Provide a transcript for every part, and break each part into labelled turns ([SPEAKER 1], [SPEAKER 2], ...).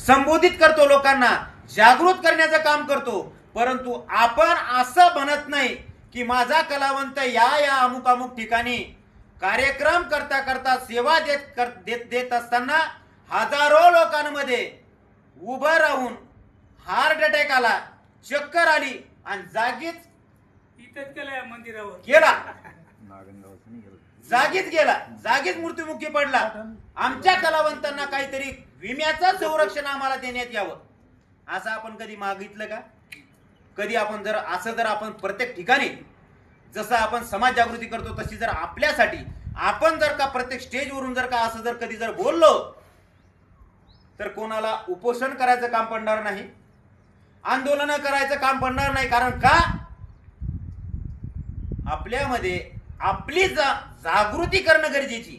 [SPEAKER 1] संबोधित करतो, लोकांना जागृत करण्याचं काम करतो, परंतु आपण असं म्हणत नाही की माझा कलावंत या अमुक अमुक ठिकाणी कार्यक्रम करता करता सेवा देत असताना हजारो लोकांमध्ये उभं राहून हार्ट अटॅक आला, चक्कर आली आणि जागीच
[SPEAKER 2] इथंच केलं मंदिरावर
[SPEAKER 1] गेला, जागीच गेला, जागीच मृत्युमुखी पडला. आमच्या कलावंतांना काहीतरी विम्याचं संरक्षण आम्हाला देण्यात यावं असं आपण कधी मागितलं का? कधी आपण जर आपण प्रत्येक ठिकाणी जसं आपण समाज जागृती करतो तशी जर आपल्यासाठी आपण जर का प्रत्येक स्टेजवरून जर का असं जर कधी जर बोललो तर कोणाला उपोषण करायचं काम पडणार नाही, आंदोलन करायचं काम पडणार नाही. कारण का? आपल्यामध्ये आपली जागृती करणं गरजेची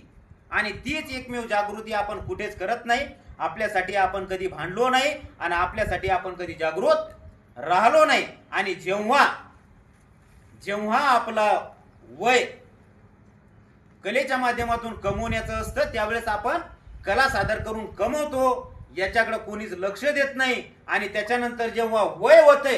[SPEAKER 1] आणि तीच एकमेव जागृती आपण कुठेच करत नाही. आपल्यासाठी आपण कधी भांडलो नाही आणि आपल्यासाठी आपण कधी जागृत राहिलो नाही. आणि जेव्हा आपला वय कलेच्या माध्यमातून कमवण्याचं असतं त्यावेळेस आपण कला सादर करून कमवतो, याच्याकडे कोणीच लक्ष देत नाही. आणि त्याच्यानंतर जेव्हा वय होते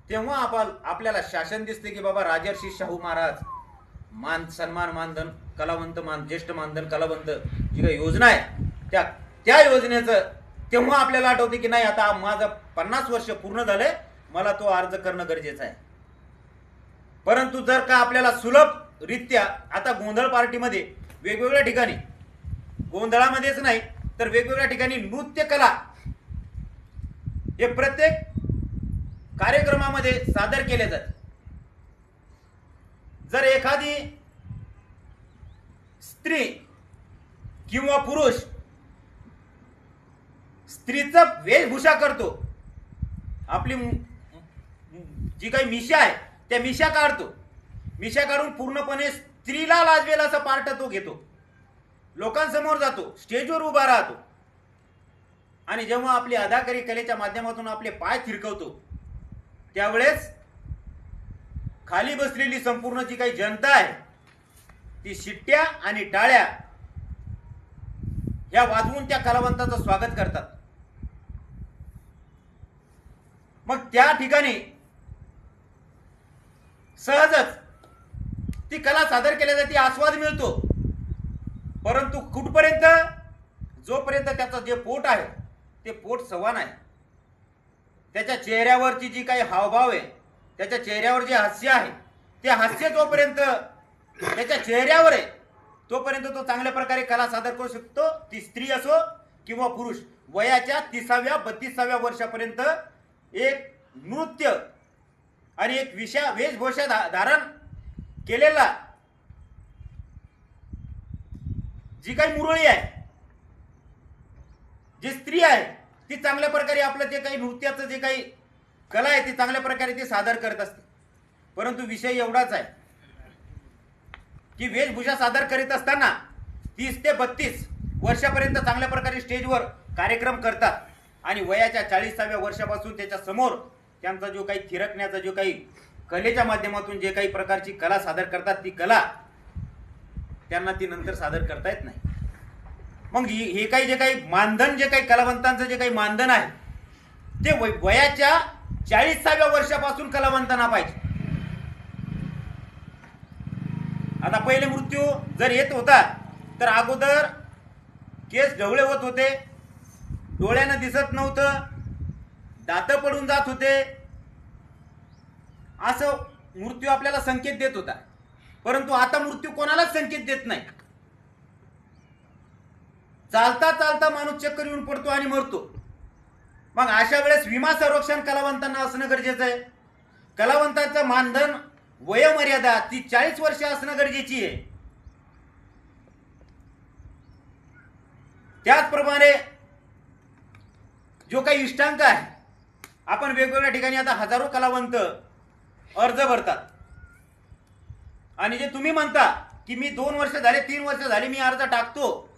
[SPEAKER 1] तेव्हा आपल्याला शासन दिसते की बाबा राजर्षी शाहू महाराज सन्मान मानधन कलावंत ज्येष्ठ मानधन कलावंत जी काही योजना आहे त्या योजनेचं तेव्हा आपल्याला आठवते की नाही आता माझं 50 वर्ष पूर्ण झाले, मला तो अर्ज करणं गरजेचं आहे. परंतु जर का आपल्याला सुलभ रित्या आता गोंधळ पार्टीमध्ये वेगवेगळ्या ठिकाणी, गोंधळामध्येच नाही तर वेगवेगळ्या ठिकाणी नृत्य कला हे प्रत्येक कार्यक्रमामध्ये सादर केले जाते. जर एखादी स्त्री किंवा पुरुष स्त्रीचा वेशभूषा करतो, आपली जी काही मिशा आहे त्या मिशा काढतो, मिशा काढून पूर्णपणे स्त्रीला लाजवेल असा पार्ट तो घेतो, लोकांसमोर जातो, स्टेजवर उभा राहतो आणि जेव्हा आपली अदाकारी कलेच्या माध्यमातून आपले पाय थिरकवतो त्यावेळेस खाली बसलेली संपूर्ण जी काही जनता आहे ती शिट्ट्या आणि टाळ्या ह्या वाजवून त्या कलावंताचं स्वागत करतात. मग त्या ठिकाणी सहजच ती कला सादर केल्या जाते, आस्वाद मिळतो. परंतु कुठपर्यंत? जोपर्यंत त्याचं जे पोट आहे ते पोट सवान आहे, त्याच्या चेहऱ्यावरची जी काही हावभाव आहे, त्याच्या चेहऱ्यावर जे हास्य आहे ते हास्य जोपर्यंत त्याच्या चेहऱ्यावर आहे तोपर्यंत तो चांगल्या प्रकारे कला सादर करू शकतो. ती स्त्री असो किंवा पुरुष. वयाच्या 30व्या 32व्या वर्षापर्यंत एक नृत्य आणि एक वेशभूषा धारण केलेला जी काही मुरळी आहे, जी स्त्री आहे ती चांगल्या प्रकारे आपलं जे काही नृत्याचं जे काही कला आहे ती चांगल्या प्रकारे ती सादर करत असते. परंतु विषय एवढाच आहे की वेशभूषा सादर करीत असताना 30 ते 32 वर्षापर्यंत चांगल्या प्रकारे स्टेजवर कार्यक्रम करतात आणि वयाच्या 40व्या वर्षापासून त्याच्या समोर त्यांचा जो काही थिरकण्याचा जो काही कलेच्या माध्यमातून जे काही प्रकारची कला सादर करतात ती कला त्यांना ती नंतर सादर करता येत नाही. मग हे काही जे काही मानधन जे काही कलावंतांचं जे काही मानधन आहे ते वयाच्या 40व्या वर्षापासून कलावंतांना पाहिजे. आता पहिले मृत्यू जर येत होता तर अगोदर केस ढवळे होत होते, डोळ्यानं दिसत नव्हतं, दात पडून जात होते, असं मृत्यू आपल्याला संकेत देत होता. परंतु आता मृत्यू कोणालाच संकेत देत नाही. चालता चालता माणूस चक्कर येऊन पडतो आणि मरतो. मग अशा वेळेस विमा संरक्षण कलावंतांना असणं गरजेचं आहे. कलावंतांचं मानधन वयोमर्यादा ती 40 वर्ष असणं गरजेची आहे. त्याचप्रमाणे जो काही इष्टांक आहे, आपण वेगवेगळ्या ठिकाणी आता हजारो कलावंत अर्ज भरतात आणि जे तुम्ही म्हणता की मी 2 वर्ष झाले 3 वर्ष झाले मी अर्ज टाकतो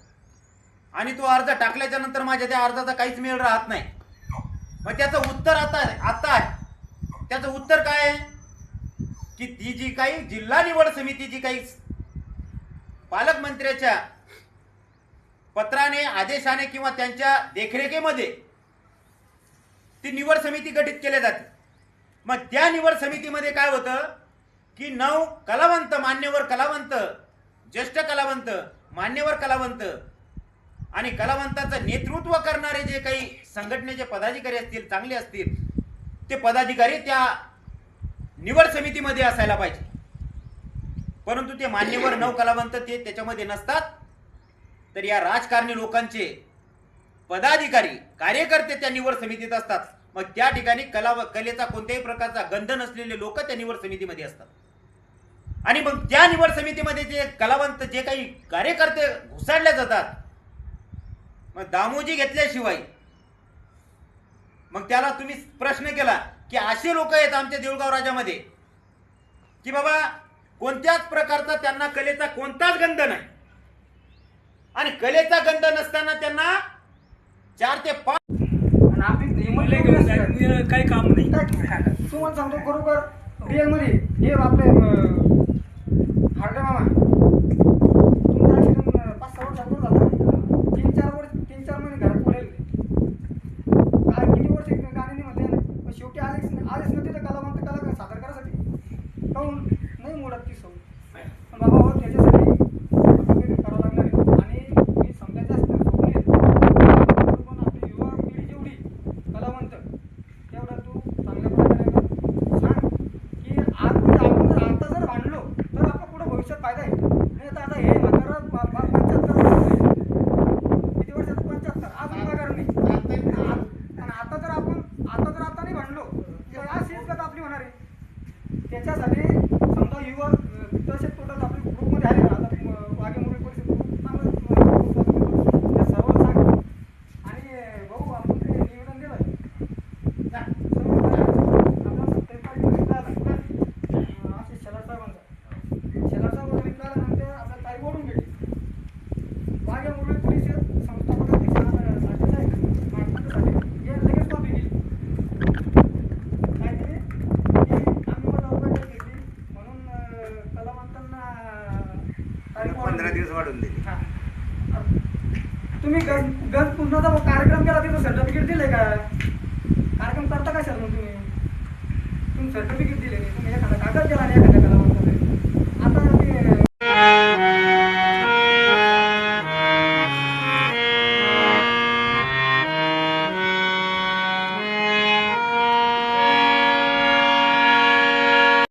[SPEAKER 1] आणि तो अर्ज टाकल्याच्या नंतर माझ्या त्या अर्जाचा काहीच मेळ राहत नाही. मग त्याचं उत्तर आता आहे. त्याचं उत्तर काय आहे की ती जी काही जिल्हा निवड समिती जी काही पालकमंत्र्याच्या पत्राने, आदेशाने किंवा त्यांच्या देखरेखीमध्ये ती निवड समिती गठीत केली जाते. मग त्या निवड समितीमध्ये काय होतं की 9 कलावंत, मान्यवर कलावंत, ज्येष्ठ कलावंत, मान्यवर कलावंत आणि कलावंताचं नेतृत्व करणारे जे काही संघटनेचे पदाधिकारी असतील, चांगले असतील, ते पदाधिकारी त्या निवड समितीमध्ये असायला पाहिजे. परंतु ते मान्यवर 9 कलावंत ते त्याच्यामध्ये नसतात. तर या राजकारणी लोकांचे पदाधिकारी, कार्यकर्ते त्या निवड समितीत असतात. मग त्या ठिकाणी कलेचा कोणत्याही प्रकारचा गंध नसलेले लोक त्या निवड समितीमध्ये असतात. आणि मग त्या निवड समितीमध्ये जे कलावंत, जे काही कार्यकर्ते घुसाडले जातात, मग दामोजी घेतल्याशिवाय, मग त्याला तुम्ही प्रश्न केला की असे लोक आहेत आमच्या देऊळगाव राजामध्ये की बाबा कोणत्याच प्रकारचा त्यांना कलेचा कोणताच गंध नाही, आणि कलेचा गंध नसताना त्यांना 4 ते 5
[SPEAKER 3] आणि आपली
[SPEAKER 2] मला घेऊन जायचं काही काम नाही.
[SPEAKER 3] तुम्हाला सांगतो खरोखर रिअल मध्ये हे आपले हार्डे मामा तुमचा ऍक्सिडेंट 5-6 वर्ष अगोदर झाला. 3-4 महिने घरात पडेल. काय किती वर्ष गाणी नाही म्हणते, पण शेवटी आलेच ना तिथे कलावंत कला सादर करायसाठी. काहून नाही मोडत ती सवय. पण बाबा हो त्याच्यासाठी काहीतरी करावं लागणार आहे. आणि मी समजायचं असतं स्वप्न आहे. पण आपली युवा पिढी जेवढी कलावंत तेवढं तू चांगल्या प्रकारे सांग की आज म्हणजे आपण जर आता जर भांडलो तर आपलं पुढे भविष्यात फायदा आहे. नाही तर आता हे म्हातारा 75 किती वर्षाचं 75 आज पगार नाही. आणि आता जर आता नाही भांडलो तर आज शिस्त आपली होणार आहे. त्याच्यासाठी समजा युवा तसे टोटल आपल्या ग्रुपमध्ये आले ना, आता वागे मुली परिषद ग्रुप चांगलं सर्व सांग. आणि भाऊ आपण ते निवेदन दिलं असे शेलार साहेबांचा विकल्यानंतर आपल्या ताई ओढून गेली. वाघ्या मुरळी परिषद संस्थापक अध्यक्ष हे लगेच कॉपी केली. काय केली की आम्ही मला बैठक घेतली म्हणून कलावंतांना तारीख
[SPEAKER 1] 15 दिवस वाढून दिली.
[SPEAKER 3] हा. तुम्ही गज पुन्हा कार्यक्रम केला तिथं सर्टिफिकेट दिले का? कार्यक्रम करता का सर मग तुम्ही सर्टिफिकेट दिले नाही. तुम्ही एखादा कागद दिला नाही एखाद्या कलावंताला